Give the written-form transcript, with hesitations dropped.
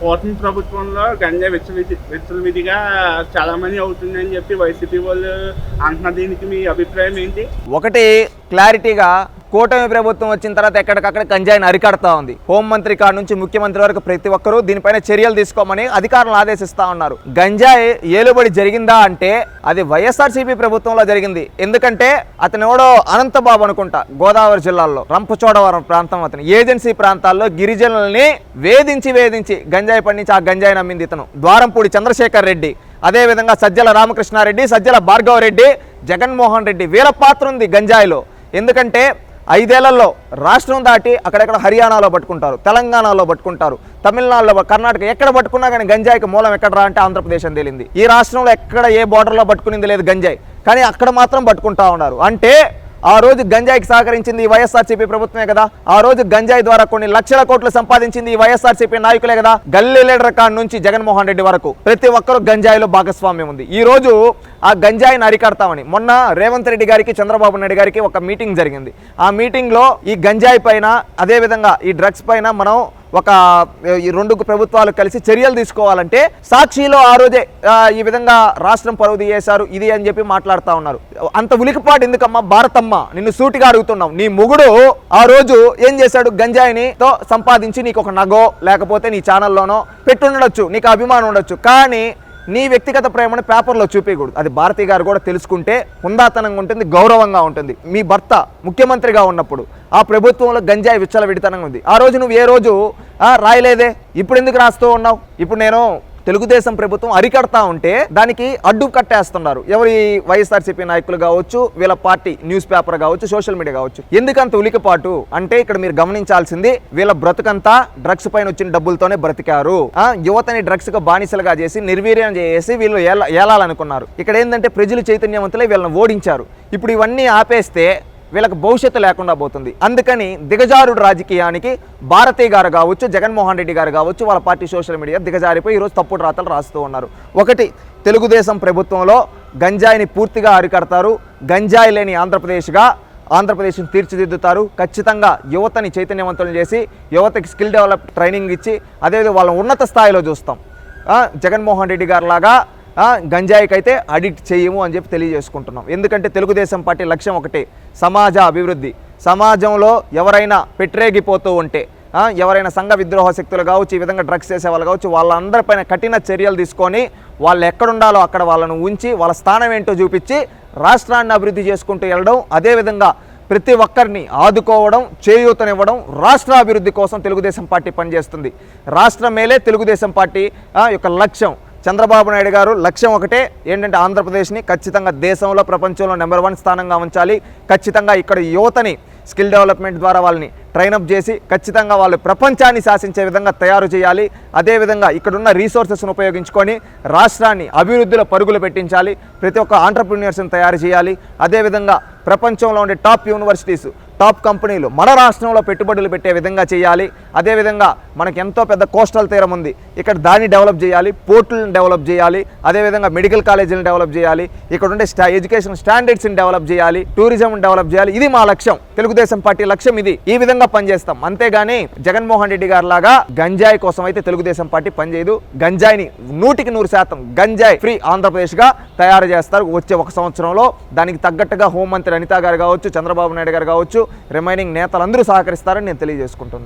కూటమి ప్రభుత్వంలో గంజాయి విచ్చలవిడిగా చాలా మంది అవుతుందని చెప్పి వైసీపీ వాళ్ళు అంటున్నారు. దీనికి మీ అభిప్రాయం ఏంటి? ఒకటి క్లారిటీగా కూటమి ప్రభుత్వం వచ్చిన తర్వాత ఎక్కడికక్కడ గంజాయిని అరికడతా ఉంది. హోంమంత్రి కాడ నుంచి ముఖ్యమంత్రి వరకు ప్రతి ఒక్కరూ దీనిపైన చర్యలు తీసుకోమని అధికారులను ఆదేశిస్తా ఉన్నారు. గంజాయి ఏలుబడి జరిగిందా అంటే అది వైఎస్ఆర్సీపీ ప్రభుత్వంలో జరిగింది. ఎందుకంటే అతను ఎవడో అనంతబాబు అనుకుంటా, గోదావరి జిల్లాలో రంపచోడవరం ప్రాంతం, అతను ఏజెన్సీ ప్రాంతాల్లో గిరిజనుల్ని వేధించి గంజాయి పండించి ఆ గంజాయిని అమ్మింది ఇతను. ద్వారంపూడి చంద్రశేఖర్ రెడ్డి, అదేవిధంగా సజ్జల రామకృష్ణారెడ్డి, సజ్జల భార్గవరెడ్డి, జగన్మోహన్ రెడ్డి, వీళ్ళ పాత్ర ఉంది గంజాయిలో. ఎందుకంటే 5 ఏళ్లలో రాష్ట్రం దాటి అక్కడెక్కడ హర్యానాలో పట్టుకుంటారు, తెలంగాణలో పట్టుకుంటారు, తమిళనాడులో, కర్ణాటక ఎక్కడ పట్టుకున్నా కానీ గంజాయికి మూలం ఎక్కడరా అంటే ఆంధ్రప్రదేశ్ అని తేలింది. ఈ రాష్ట్రంలో ఎక్కడ ఏ బోర్డర్లో పట్టుకునింది లేదు గంజాయి, కానీ అక్కడ మాత్రం పట్టుకుంటా ఉన్నారు. అంటే ఆ రోజు గంజాయికి సహకరించింది ఈ వైఎస్ఆర్సీపీ ప్రభుత్వమే కదా. ఆ రోజు గంజాయి ద్వారా కొన్ని లక్షల కోట్లు సంపాదించింది ఈ వైఎస్ఆర్సీపీ నాయకులే కదా. గల్లీ లీడర్ కాడ నుంచి జగన్మోహన్ రెడ్డి వరకు ప్రతి ఒక్కరూ గంజాయిలో భాగస్వామ్యం ఉంది. ఈ రోజు ఆ గంజాయిని అరికడతామని మొన్న రేవంత్ రెడ్డి గారికి, చంద్రబాబు నాయుడు గారికి ఒక మీటింగ్ జరిగింది. ఆ మీటింగ్లో ఈ గంజాయి పైన, అదేవిధంగా ఈ డ్రగ్స్ పైన మనం ఈ 2 ప్రభుత్వాలు కలిసి చర్యలు తీసుకోవాలంటే సాక్షిలో ఆ రోజే ఈ విధంగా రాష్ట్రం పరువు తీయేశారు ఇది అని చెప్పి మాట్లాడుతూ ఉన్నారు. అంత ఉలికిపాటు ఎందుకమ్మా భారతమ్మ, నిన్ను సూటిగా అడుగుతున్నాం. నీ మొగుడు ఆ రోజు ఏం చేశాడు? గంజాయిని తో సంపాదించి నీకు ఒక నగో లేకపోతే నీ ఛానల్లోనో పెట్టుండొచ్చు, నీకు అభిమానం ఉండొచ్చు, కానీ నీ వ్యక్తిగత ప్రేమను పేపర్లో చూపించకూడదు. అది భారతి గారు కూడా తెలుసుకుంటే హుందాతనంగా ఉంటుంది, గౌరవంగా ఉంటుంది. మీ భర్త ముఖ్యమంత్రిగా ఉన్నప్పుడు ఆ ప్రభుత్వంలో గంజాయి విచ్చలవిడితనంగా ఉంది. ఆ రోజు నువ్వు ఏ రోజు రాయలేదే, ఇప్పుడు ఎందుకు రాస్తూ ఉన్నావు? ఇప్పుడు నేను తెలుగుదేశం ప్రభుత్వం అరికడతా ఉంటే దానికి అడ్డు కట్టేస్తున్నారు. ఎవరి వైఎస్ఆర్సీపీ నాయకులు కావచ్చు, వీళ్ళ పార్టీ న్యూస్ పేపర్ కావచ్చు, సోషల్ మీడియా కావచ్చు. ఎందుకంత ఉలికపాటు అంటే ఇక్కడ మీరు గమనించాల్సింది, వీళ్ళ బ్రతుకంతా డ్రగ్స్ పైన వచ్చిన డబ్బులతోనే బ్రతికారు. యువతని డ్రగ్స్ కు బానిసలుగా చేసి నిర్వీర్యం చేసి వీళ్ళు ఏలాలనుకున్నారు. ఇక్కడ ఏంటంటే ప్రజలు చైతన్యవంతులై వీళ్ళని ఓడించారు. ఇప్పుడు ఇవన్నీ ఆపేస్తే వీళ్ళకి భవిష్యత్తు లేకుండా పోతుంది. అందుకని దిగజారుడు రాజకీయానికి భారతి గారు కావచ్చు, జగన్మోహన్ రెడ్డి గారు కావచ్చు, వాళ్ళ పార్టీ సోషల్ మీడియా దిగజారిపోయి ఈరోజు తప్పుడు రాతలు రాస్తూ ఉన్నారు. ఒకటి, తెలుగుదేశం ప్రభుత్వంలో గంజాయిని పూర్తిగా అరికడతారు. గంజాయి లేని ఆంధ్రప్రదేశ్ని తీర్చిదిద్దుతారు. ఖచ్చితంగా యువతని చైతన్యవంతులను చేసి యువతకి స్కిల్ డెవలప్ ట్రైనింగ్ ఇచ్చి అదేవిధంగా వాళ్ళని ఉన్నత స్థాయిలో చూస్తాం. జగన్మోహన్ రెడ్డి గారు లాగా గంజాయికైతే అడిక్ట్ చేయము అని చెప్పి తెలియజేసుకుంటున్నాం. ఎందుకంటే తెలుగుదేశం పార్టీ లక్ష్యం ఒకటే, సమాజ అభివృద్ధి. సమాజంలో ఎవరైనా పెట్టరేగిపోతూ ఉంటే, ఎవరైనా సంఘ విద్రోహ శక్తులు కావచ్చు, ఈ విధంగా డ్రగ్స్ చేసే వాళ్ళు కావచ్చు, వాళ్ళందరిపైన కఠిన చర్యలు తీసుకొని వాళ్ళు ఎక్కడుండాలో అక్కడ వాళ్ళను ఉంచి వాళ్ళ స్థానం ఏంటో చూపించి రాష్ట్రాన్ని అభివృద్ధి చేసుకుంటూ వెళ్ళడం, అదేవిధంగా ప్రతి ఒక్కరిని ఆదుకోవడం, చేయూతనివ్వడం, రాష్ట్ర అభివృద్ధి కోసం తెలుగుదేశం పార్టీ పనిచేస్తుంది. రాష్ట్రం మేలే తెలుగుదేశం పార్టీ యొక్క లక్ష్యం. చంద్రబాబు నాయుడు గారు లక్ష్యం ఒకటే, ఏంటంటే ఆంధ్రప్రదేశ్ని ఖచ్చితంగా దేశంలో, ప్రపంచంలో నెంబర్ 1 స్థానంగా ఉంచాలి. ఖచ్చితంగా ఇక్కడ యువతని స్కిల్ డెవలప్మెంట్ ద్వారా వాళ్ళని ట్రైనప్ చేసి ఖచ్చితంగా వాళ్ళు ప్రపంచాన్ని శాసించే విధంగా తయారు చేయాలి. అదేవిధంగా ఇక్కడున్న రీసోర్సెస్ను ఉపయోగించుకొని రాష్ట్రాన్ని అభివృద్ధిలో పరుగులు పెట్టించాలి. ప్రతి ఒక్క ఆంటర్ప్రిన్యూర్స్ని తయారు చేయాలి. అదేవిధంగా ప్రపంచంలో ఉండే టాప్ యూనివర్సిటీస్, టాప్ కంపెనీలు మన రాష్ట్రంలో పెట్టుబడులు పెట్టే విధంగా చేయాలి. అదేవిధంగా మనకి ఎంతో పెద్ద కోస్టల్ తీరం ఉంది, ఇక్కడ దాన్ని డెవలప్ చేయాలి, పోర్టులను డెవలప్ చేయాలి, అదేవిధంగా మెడికల్ కాలేజీలను డెవలప్ చేయాలి, ఇక్కడ ఉండే ఎడ్యుకేషన్ స్టాండర్డ్స్ని డెవలప్ చేయాలి, టూరిజం డెవలప్ చేయాలి. ఇది మా లక్ష్యం, తెలుగుదేశం పార్టీ లక్ష్యం ఇది. ఈ విధంగా పనిచేస్తాం. అంతేగాని జగన్మోహన్ రెడ్డి గారు లాగా గంజాయి కోసం అయితే తెలుగుదేశం పార్టీ పనిచేయదు. గంజాయిని 100% గంజాయి ఫ్రీ ఆంధ్రప్రదేశ్గా తయారు చేస్తారు వచ్చే 1 సంవత్సరంలో. దానికి తగ్గట్టుగా హోంమంత్రి అనిత గారు కావచ్చు, చంద్రబాబు నాయుడు గారు కావచ్చు, రిమైనింగ్ నేతలందరూ సహకరిస్తారని నేను తెలియజేసుకుంటున్నాను.